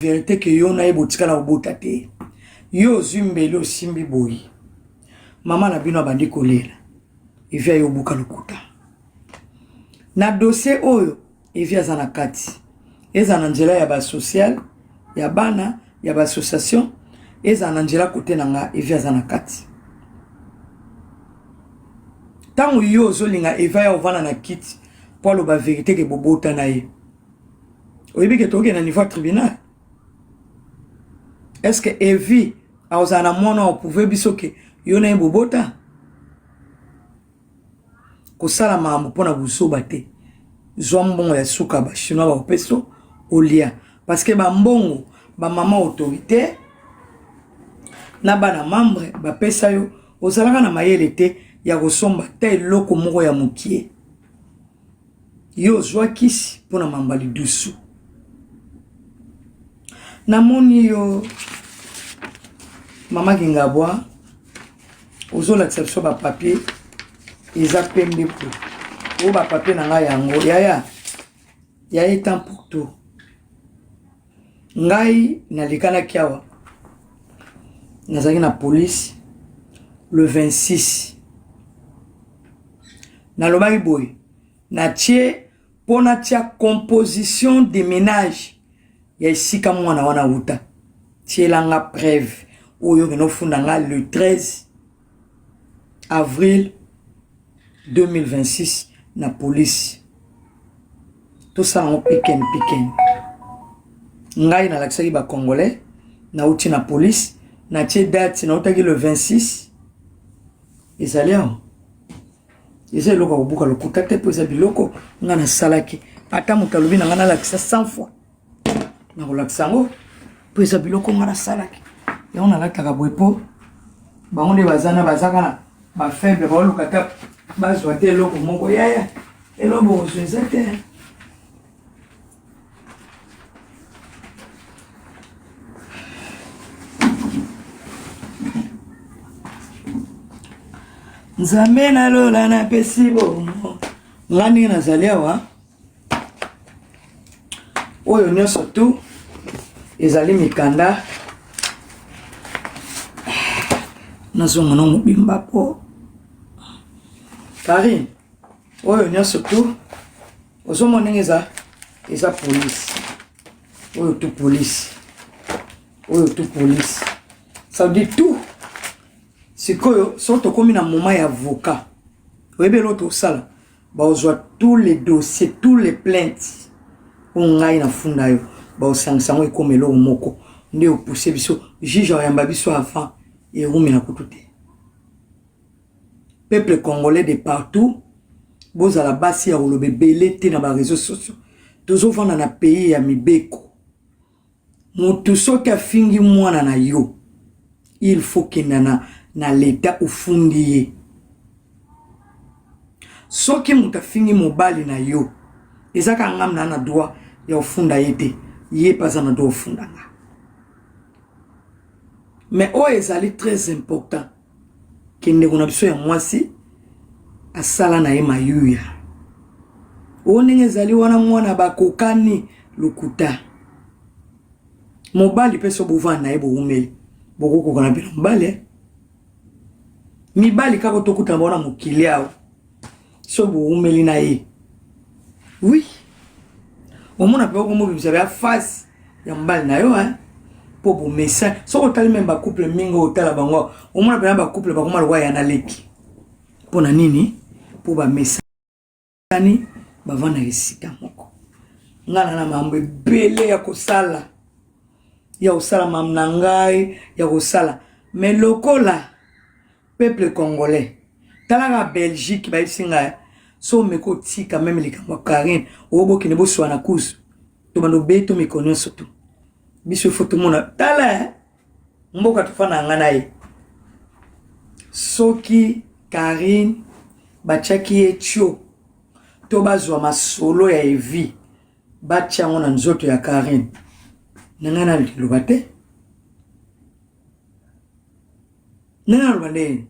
vérité que yo na ebotika na obota te. Yo zumbeli osimbi boyi. Mama na bino bandi kolela. Evia yo buka lokuta. Na dossier oyo evia za na kati. Eza na njela ya ba social, ya bana, ya ba association, eza na njela kote na nga evia za na kati. Tango yo zolinga evia ya ovana na kiti pour lo ba vérité ke bobota na ye. Oyebi ke toke na niveau tribunal. Est-ce que Evi a osana mwana o pouvoir biso ke yo na bobota? Ko sala mambo pona busoba te. Zwa mbongo ya suka ba chinois ba peso olia parce que ba mbongo ba mama autorité na bana membre ba pesa yo ozalaka na mayele te ya kosomba te loko moko ya mukie. Yo zwa kisi pona mambali dusu. Na moni yo mama Kingabwa ozola exception ba papier eza pembe po o ba papier na nga yango ya etan pour tout ngai na likana kiawa nazaki na police le 26 na lobaki boy na tie pona tia composition de ménage ya isika mwana wana uta tie langa preuve oyo keno funda nga le 13 avril 2026 na police. Tout ça en piken. Ngai na laksaki ba congolais na uti na police na tie date na utaki le 26 ezaliao. Eze loko obuka lokuta te pesa biloko nga na salaki ata mutalobi na nga na lakisa 100 fois. Na kolaksango pesa biloko nga na salaki. Ya on a lataka bwepo ba onde bazana bazaka na ba faible ba lokata bazwa te loko moko yaya elobo osenza te. Nzambe na lola na pesi bomo ngani nazalia wa oyo nyonso tu ezali mikanda nazonga na mobimba po Karine oyo nyonso tu ozomona eza police oyo tu police ça veut dire tout sikoyo soto komi na moment ya avocat oyebe l'autre sala ba ozwa tous les dossiers tous les plaintes ongai na funda yo ba osangisango ekomelo moko nde opousse biso juge oyamba biso avant et rumi na kutute. Peuple congolais de partout, vous à la base ya olobe belé te na ba réseaux sociaux. Toujours vanda na pays ya mibeko. Mutu soki afingi mwana na yo. Il faut que na l'état ufundi ye. Soki mutu afingi mobali na yo. Ezaka ngam na droit ya ufunda yete. Ye pas na droit ufunda nga. Mais oh ezali très important kende kuna biso ya mwasi asala na ye mayuya onenge ezali wana mwana bakokani lukuta mobali peso bovana na ye boumeli bokoko kana bila mobali mibali kako tokuta bona mokili awo so boumeli na ye oui omona pe ko mo bibisa ya face ya mbali na yo pour bon message so otali même ba couple mingo otala bango omona pe ba couple ba koma lwa ya na leki pona nini pour ba message ni ba vana risika moko ngana na mambo bele ya kosala ya osala mamnangai ya kosala mais lokola peuple congolais talaka Belgique ba isinga so meko tika même likamwa Karine oboki ne boswa na kuzu to bando beto mekonyo surtout biso foto mona tala mboka tofana ngana ye soki Karine bachaki etio to bazwa masolo ya Evi bacha ngona nzoto ya Karine nangana lobate nangana lobande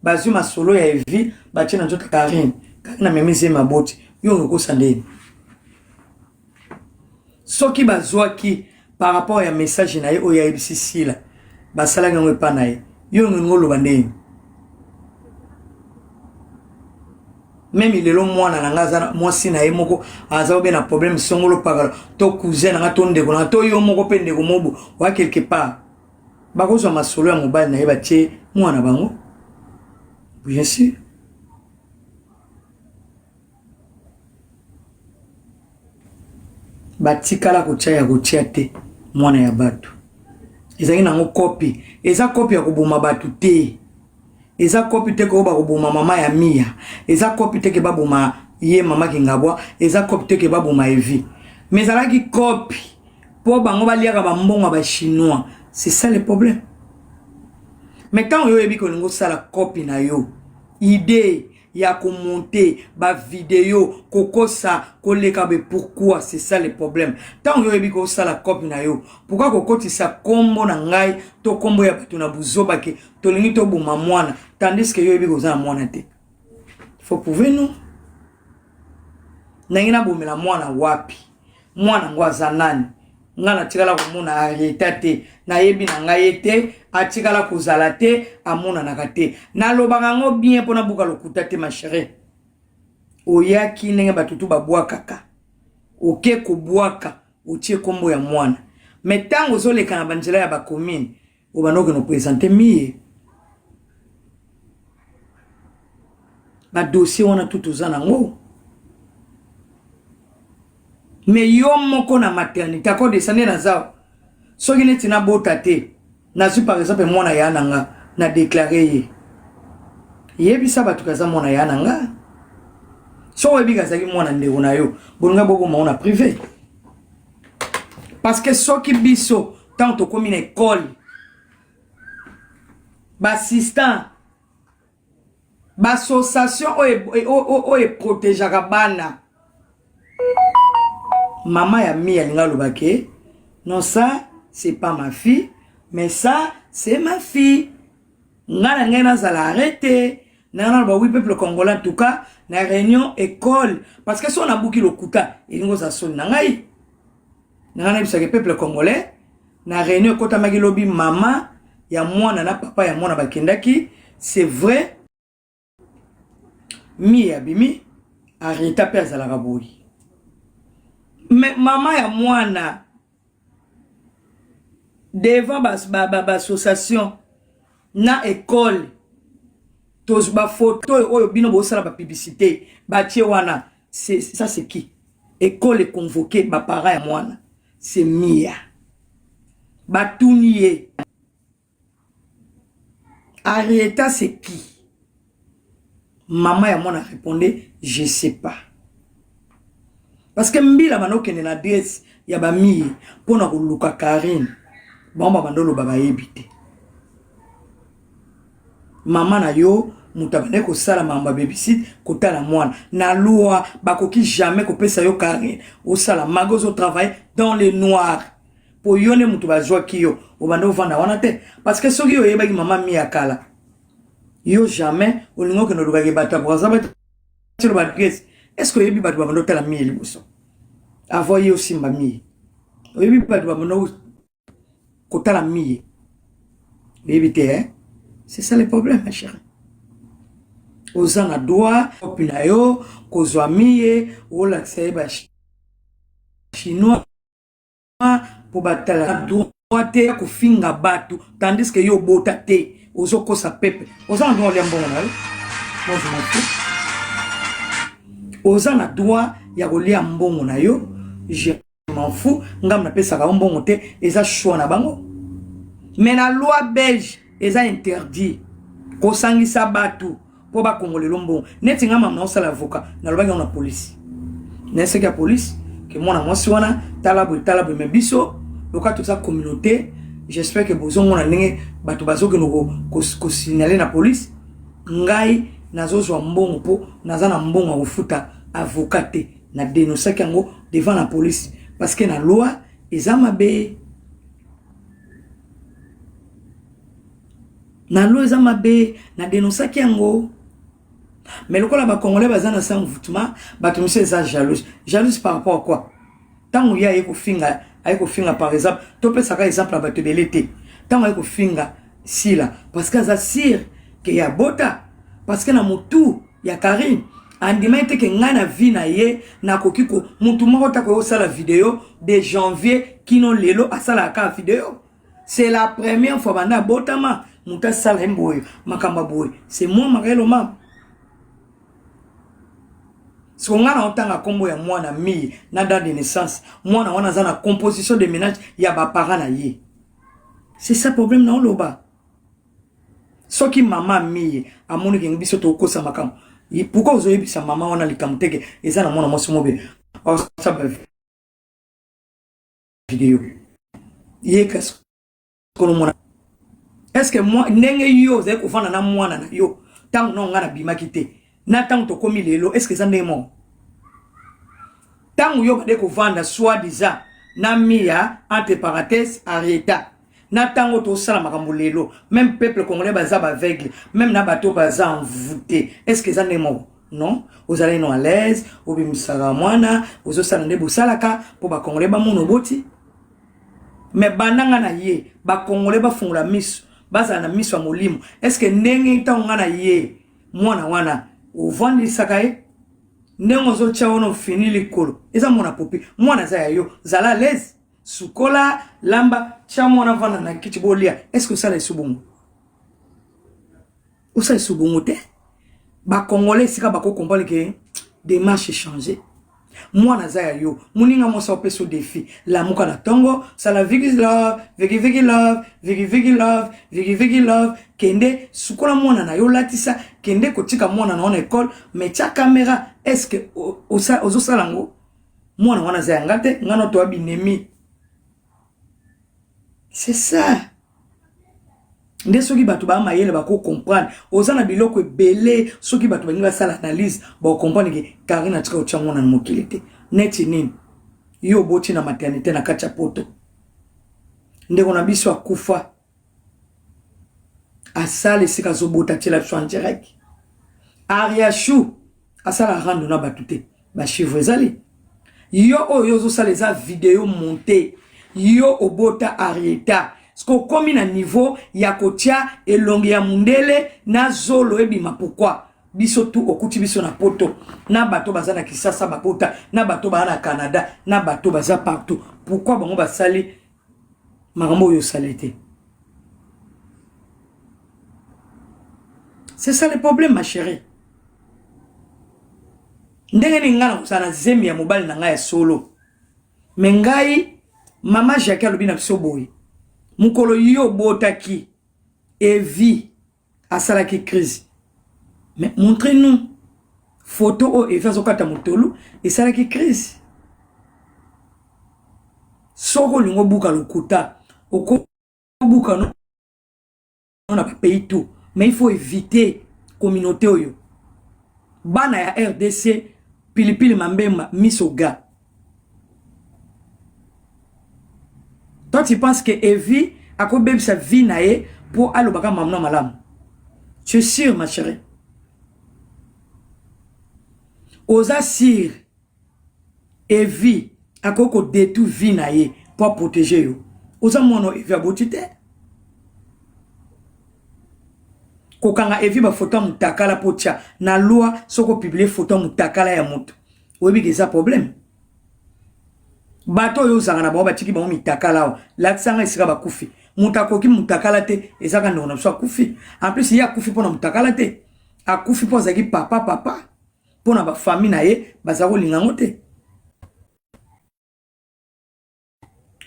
bazwa masolo ya Evi bacha na nzoto Karine na memize maboti yo ngoko sandeni Ce qui bazwa qui par rapport à message na ye o ya ibisi là basala ngwe pa na ye yo ngolo bande même il est long moi na ngaza moi si na ye moko aza be na problème songolo pagala to cousin na to ndeko na to yo moko pe ndeko mobu wa quelque part bakozwa masolo ya mobali na ye batie mwana bango bien sûr batikala kotia te mwana ya batu ezali nango copy eza copy ya koboma batu te eza copy te ko ba koboma mama ya Mia eza copy te ke baboma ye mama Kingabwa eza copy te ke baboma Evi mais ezalaki copy po bango baliaka bambongo ba chinois c'est ça le problème mais quand yo ebi ko ngo sala copy na yo idée ya komonter ba vidéo kokosa koleka be pourquoi c'est ça le problème tant yo ebi ko sala copy na yo pourquoi kokotisa kombo na ngai to kombo ya bato na buzoba ke to lingi to boma mwana tandis que yo ebi ko za mwana te faut prouver non na ngina bomela mwana wapi mwana ngwaza nani ngana tikala komona areta te na yebi na ngai te atikala kozala te amona nakate na lobanga ngo bien pona buka lokuta te ma chérie oyaki ndenge batutu babwaka kaka oke kobwaka otie kombo ya mwana mais tango zoleka na banjela ya ba commune obanoke no présenter mie ba dossier wana tout ozana ngo mais yo moko na maternité ko descendre na zao soki neti na bota te na su par exemple mwana ya nanga na déclarer yebisa batu kaza mwana ya nanga so webi kazaki mwana ndeko na yo bonga boko mona privé parce que soki biso tant to comme une école ba assistant ba association o protéger bana maman ya Mia linga lobake non ça c'est pas ma fille mais ça c'est ma fille ngana ngena zala arrêter nana ba oui peuple congolais en tout cas na réunion école parce que si on a bouki le kuta ilingo za son nangai nana bisaka peuple congolais na réunion kota magilobi maman ya mwana na papa ya mwana bakendaki c'est vrai Mia bimi arrêta per zala raboui mais maman ya mwana devant association na école tous ba photo oyo bino bo sala ba publicité ba tie wana c'est ça c'est qui école est convoquée ba parents ya mwana c'est Mia ba tunier arrêta c'est qui maman ya mwana répondait je sais pas. Parce que mbila manoke na adresse ya ba Mia pona kuluka Karine bamba bandolo baba yebite mama na yo mutabane ko sala mamba babysit kotala mwana na loi bakoki jamais ko pesa yo Karine au sala magozo travail dans le noir pour yone mutu bazwa kiyo obando vanda wana te parce que soki yo yebaki mama Mia kala yo jamais olingo ke no lukaki bata pour ça sur ba adresse. Est-ce que yebi batu bamando tala Mia liboso avoyer aussi ma Mia yebi batu bamando kotala Mia yebi te hein c'est ça le problème ma chérie ozana droit opina yo kozwa Mia ola seba chinois pour batala droit te ko finga batu tandis que yo bota te ozoko sa pepe ozana droit ya mbongo na yo moi je m'en fous ozana droit ya kolia mbongo na yo je m'en fous ngam na pesa ka mbongo te eza choix na bango mais la loi belge eza interdit ko sangisa batu po ba kongolelo mbongo neti ngam na osala avocat na lobaki na police nese ka police que mona mwasi wana talabo me biso loka toute sa communauté j'espère que bozongo na ndenge batu bazoke no ko signaler na police ngai nazozwa mbongo po nazana mbongo ofuta avocat te na dénoncer kango devant la police parce que na loi ezamabe na loi ezamabe na dénoncer kango mais lokola ba congolais bazana sans envoûtement ba tout monsieur ça jalouse par rapport à quoi Tant qu'il y a un finga par exemple, tu peux savoir exemple à battre belete. Tant qu'il y a un finga si là, parce que ça sire qu'il y a bota, parce que na mutu ya Karine. Andima ete ke nga na vie na ye na kokiko mutu moko ta ko sala vidéo de janvier kino lelo asala ka vidéo. C'est la première fois banda botama muta sala mboyo makamba boy. C'est moi makelo mam. Si on a autant à combo ya moi na mi na date de naissance, moi na wana za na composition de ménage ya ba parents na ye. C'est ça problème na loba. Soki maman mi amoni ke ngibiso to kosa makam. Pourquoi vous avez sa maman on a likamteke et ça na mona mosi mobe. Oh ça ba vidéo. Yé kas kono mona. Est-ce que moi ndenge yo ze ko fana na mwana na yo tant non ngana bima kité. Na tant to komi lelo est-ce que ça n'est mon tant yo ba de ko vanda soi-disant na mia entre parenthèses arrêta. Na tango to sala makambo lelo même peuple congolais baza ba aveugle même na bato baza envoûté est-ce que ça n'est mon non vous allez non à l'aise au bimisara mwana ozo sala nde bosalaka po ba congolais ba mono boti mais bananga na ye ba congolais ba fungula miso baza na miso ya molimo est-ce que ndenge tango na ye mwana wana o vandi sakaye ndenge ozo chaono fini likolo eza mona popi mwana za ya yo zala l'aise sukola lamba chamona vana na kitibolia est-ce que ça les subungu ou ça les subungu te ba congolais sika ba ko comprendre que démarche changer moi na za yo muninga mo sa opeso défi la muka na tongo ça la vigi love vigi love vigi love kende sukola mwana na yo latisa kende kotika mwana na école mais cha caméra est-ce que ozo salango mwana wana za ngate ngano to abinemi. C'est ça. Nde soki batu ba mayele ba ko comprendre. Ozana biloko belé soki batu ba ngi sala analyse ba comprendre que Karine atika ochango na mokilité. Neti nini? Yo boti na maternité na kacha poto. Nde kona biso akufa. Asale sika zo bota tela so en direct. Ariachou asala rando na batute. Ba chiffre ezali. Yo zo sala za vidéo montée. Yo obota arieta sko komi na niveau ya kotia elongi ya mundele na zolo ebima pourquoi biso tu okuti biso na poto na bato baza na Kisasa babota na bato baza na Canada na bato baza partout pourquoi bango basali makambo yo salete. C'est ça le problème ma chérie. Ndenge ni ngana kusana zemi ya mobile na ngai ya solo mengai Mama Jacques alobina biso boy. Mukolo yo botaki Evi asalaki crise. Mais montrez-nous photo o Evi azokata motolo et salaki crise. Soko lingo buka lokuta. Oko buka no on a pas payé tout. Mais il faut éviter communauté oyo. Bana ya RDC pilipili mambemba misoga. Toi, tu penses que Evi a combien sa vie nae pour aller au baka mamna malam? Je suis sûr, ma chérie. Osa sir Evi a koko détruit vie nae pour protéger yo. Osa mono Evi a botite. Kokanga Evi ba photo mutakala pocha na loi soko publier photo mutakala ya moto. Oyebi que ça problème. Bato yo zanga na ba tiki ba mitakala la tsanga isika ba kufi mutakoki mutakala te ezaka ndona so kufi en plus ya kufi pona mutakala te a kufi po zaki papa pona ba famille na ye bazako lingango te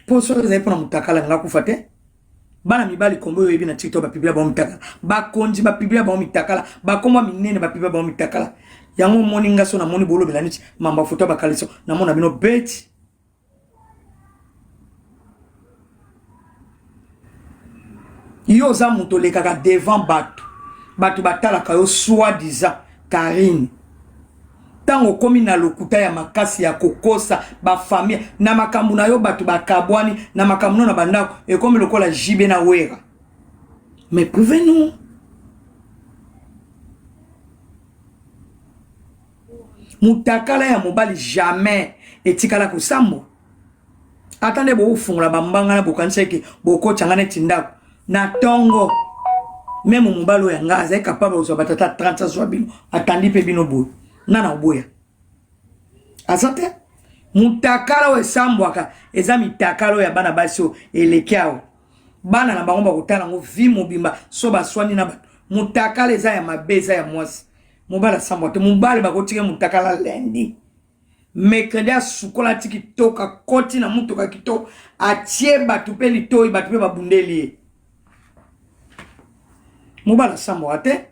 po so zai pona mutakala nga kufa te bana mibali kombo yebi na TikTok ba piblia ba mutakala ba konji ba piblia ba mutakala ba komba minene ba piblia ba mutakala yango moninga so na moni bolo belaniti mamba foto ba kaliso na mona bino beti. Yo za mutole kaka devant batu batala kayo soi-disant Karine tango komi na lokuta ya makasi ya kokosa ba famille na makambu na yo batu bakabwani na makambu na bandako e komi lokola jibe na wera mais prouvez-nous mutakala ya mobali jamais etikala kosambo Attendez, vous fungula bambanga na bokanseke boko changane tinda na tongo. Même mon balo ya ngaza est capable de batata 30 soit bino. Attendez pe bino boy. Nana boya. Asante mutakalo we sambwaka eza mitakalo ya bana baso elekiao. Bana na bango bakutana ngo vi mobimba so baswani na bato. Mutakala eza ya mabeza ya mwasi. Mobala sambwate mobale bakotike mutakala lendi. Mekende sukola tiki toka koti na mutoka kito atie batu pe litoi batu pe babundeli. Mobala sambwate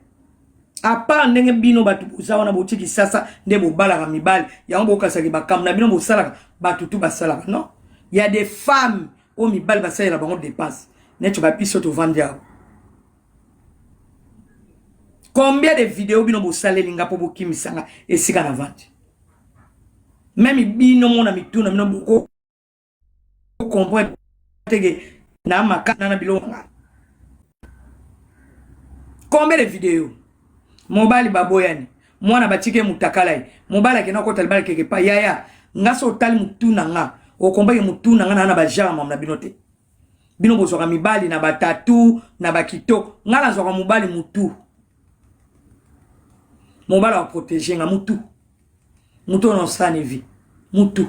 apa ndenge bino batu uzawa na botiki sasa nde bobala ka mibali yango bokasaki bakam na bino bosala batu tu basala non il y a des femmes au mibali basala bango dépense neto ba piso to vandia. Combien de vidéos bino bosala linga po bokimisanga esika na vente même bino mona mituna bino boko comprendre tege na makana na bilo. Combien de vidéos mobali baboyani mwana batike mutakala mobali akena ko talibali keke pa yaya ngaso tali mutuna nga okombake mutuna nga na bajama na binote bino bozoka mibali na batatu na bakito ngala zoka mobali mutu mobali wa protéger nga mutu non sane vie mutu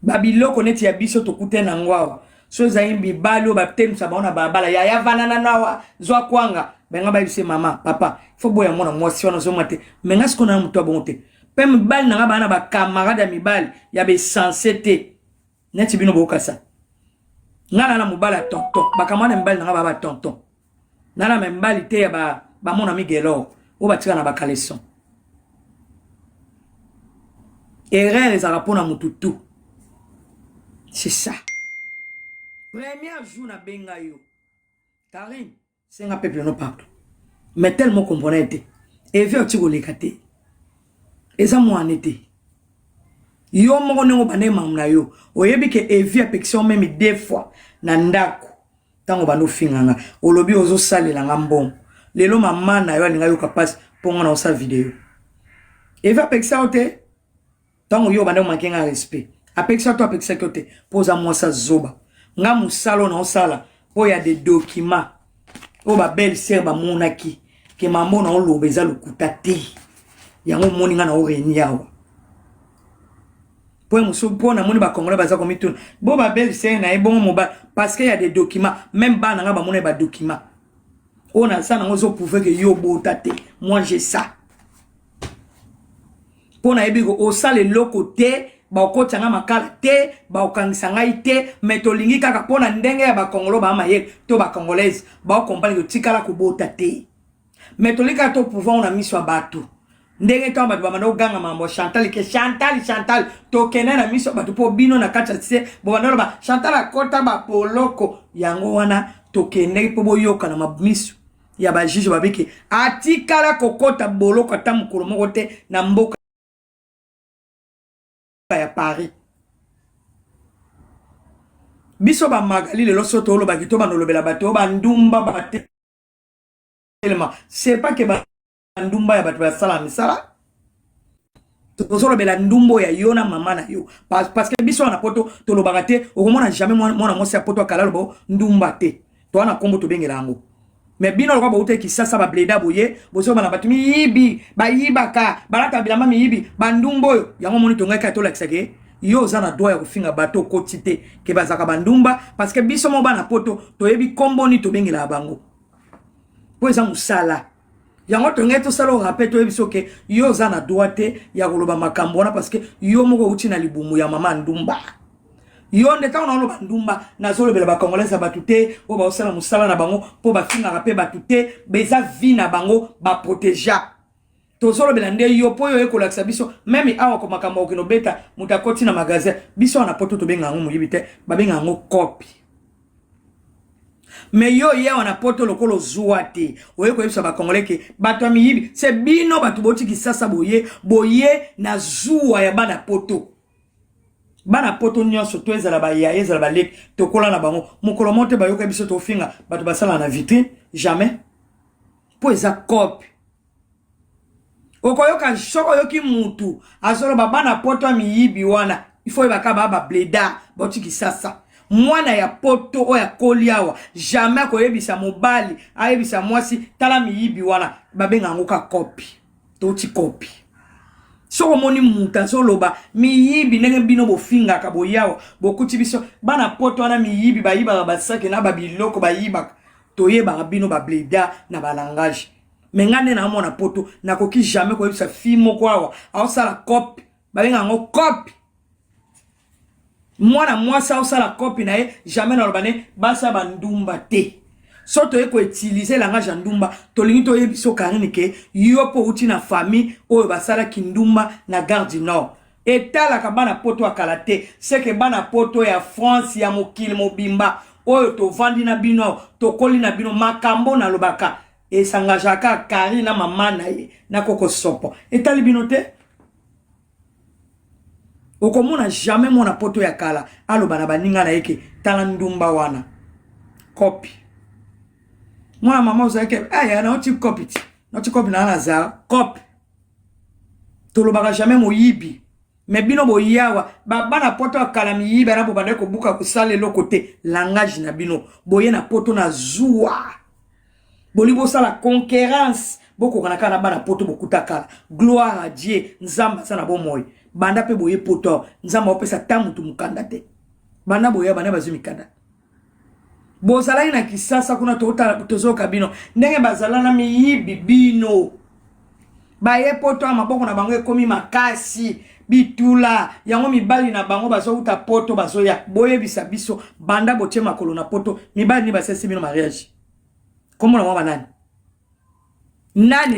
babiloko neti ya biso to kutena ngwawa so zaimbi balo baptemsa baona babala yaya vanana nawa zwa kwanga benga ba bise mama papa faut boya mona mwasi wana zo mate menga siko na mutu abonte pe mibali na bana ba camarade ya mibali ya be sensité neti bino bokasa ngala na mubala tonton ba camarade mibali na ba tonton nana mibali te ya ba mona migelo o batika na ba kaleson erreur les arapona mututu. C'est ça. Premier jour na benga yo Karim c'est un peuple non partout mais tellement componente et veut tu golekate eza mo anete yo mo ngo bane mamna yo oyebi ke evi affection même deux fois na ndako tango bano finganga olobi ozo salela ngambom lelo mama na yo alinga yo kapasi pongo na osa vidéo evi affection te tango yo bane mankenga respect affection to affection te posa moi sa zoba nga musalo na osala po ya des documents o ba belle sœur ba monaki ke mambo na olobe za lokuta te yango moni nga na oreniawa po muso po na moni ba congolais baza komituna bo ba belle sœur na ebongo moba parce que y a des documents même ba na nga ba moni ba documents on a ça na ngozo prouver que yo bota te moi j'ai ça po na ebigo o sale lokote ba okotanga makala te ba okangisanga ite metolingi kaka pona ndenge ya ba kongolo ba maye to ba congolaise ba comprendre que tikala ko bota te metolika to pouvoir na miso batu ndenge to ba mando ganga mambo Chantal ke Chantal to kena na miso batu po bino na kacha se bo bandolo ba Chantal akota ba poloko yango wana to kene po boyoka na mamiso ya ba juge ba biki atikala kokota boloko tamukolo moko te na mboka ya Paris biso ba magali le losoto lo ba kito ba nolobela bato ba ndumba ba tellement c'est pas que ba ndumba ya bato ba sala misala to solo bela ndumbo ya yona mama na yo parce que biso na poto to lo bagate o komona jamais mona mosi ya poto akala lo ndumba te to ana kombo to bengela ngo mais bino lo ba ute ki sasa ba bleda boye boso ba na bato mi yibi ba yibaka balata bilama mi yibi ba ndumbo yo yango moni to ngai ka to lakisake yo zana doya kufinga bato kotite ke bazaka bandumba parce que biso mo bana poto to yebi kombo ni to bengela bango po eza musala yango to ngai to sala rappel to yebi soke yo zana doate ya koloba makambo wana parce que yo moko uti na libumu ya mama ndumba yo ndeta ona lo bandumba na zolo bela ba congolais batu te o ba osala musala na bango po ba finga rappel batu te beza vie na bango ba protéger to solo belande yo po yo ekolakisa biso même awa ko makambo okino beta mutakoti na magasin biso na poto to benga ngo muyibite ba benga ngo copy mais yo ya wana poto lokolo zuate oye ko yebisa ba congolais ke bato miyibi c'est bino batu boti ki sasa boye na zuwa ya bana poto nyonso to ezala ba ya ezala ba lek to kola na bango mukolo monte ba yoka biso to finga bato basala na vitrine jamais po eza copy okoyoka shoko yoki mutu azolo baba na poto miyibi wana il faut yeba ka ba bleda boti kisasa mwana ya poto o ya koliawa jamais ko yebisa mobali ayebisa mwasi tala miyibi wana babenga ngoka copy toti copy so moni muta so loba miyibi ndenge bino bofinga ka boyawa bokuti biso bana poto wana miyibi bayiba basake na babiloko bayiba toyeba bino ba bleda na ba langage mengane na mona poto nakoki jamais ko yebisa fimo kwawa awsala copy babenga ngo copy moi ça la copie na jamais na lobane basa bandumba te soto eko utiliser langage ndumba tolingi to yebiso karine ke yopo uti na famille oyo basala kindumba na Gare du Nord etala ka bana poto akalate c'est que bana poto ya France ya mokili mobimba oyo to vandi na bino to koli na bino makambo na lobaka e sangajaka karine na mama na ye na koko sopo etali bino te okomona jamais mona poto ya kala aloba na baninga na yeke tala ndumba wana copy mwana mama uzake aya na oti copy na naza copy tolobaka jamais moyibi mais bino boyawa bana poto ya kala miyibi na bobanda ko buka kusale lokote langage na bino boye na poto na zuwa bolibo sala concurrence boko kana kana bana poto bokuta kala gloire à Dieu nzamba sana bomoy banda pe boye poto nzamba opesa tamutu mukanda te banda boye bana bazumi kanda bozala ina kisasa kuna tozoka bino ndenge bazala na miyibi bino baye poto amaboko na bango ekomi makasi bitula yango mibali na bango bazo uta poto bazo ya boye bisa biso banda botie makolo na poto mibali ni basese bino mariage komo na mwa nani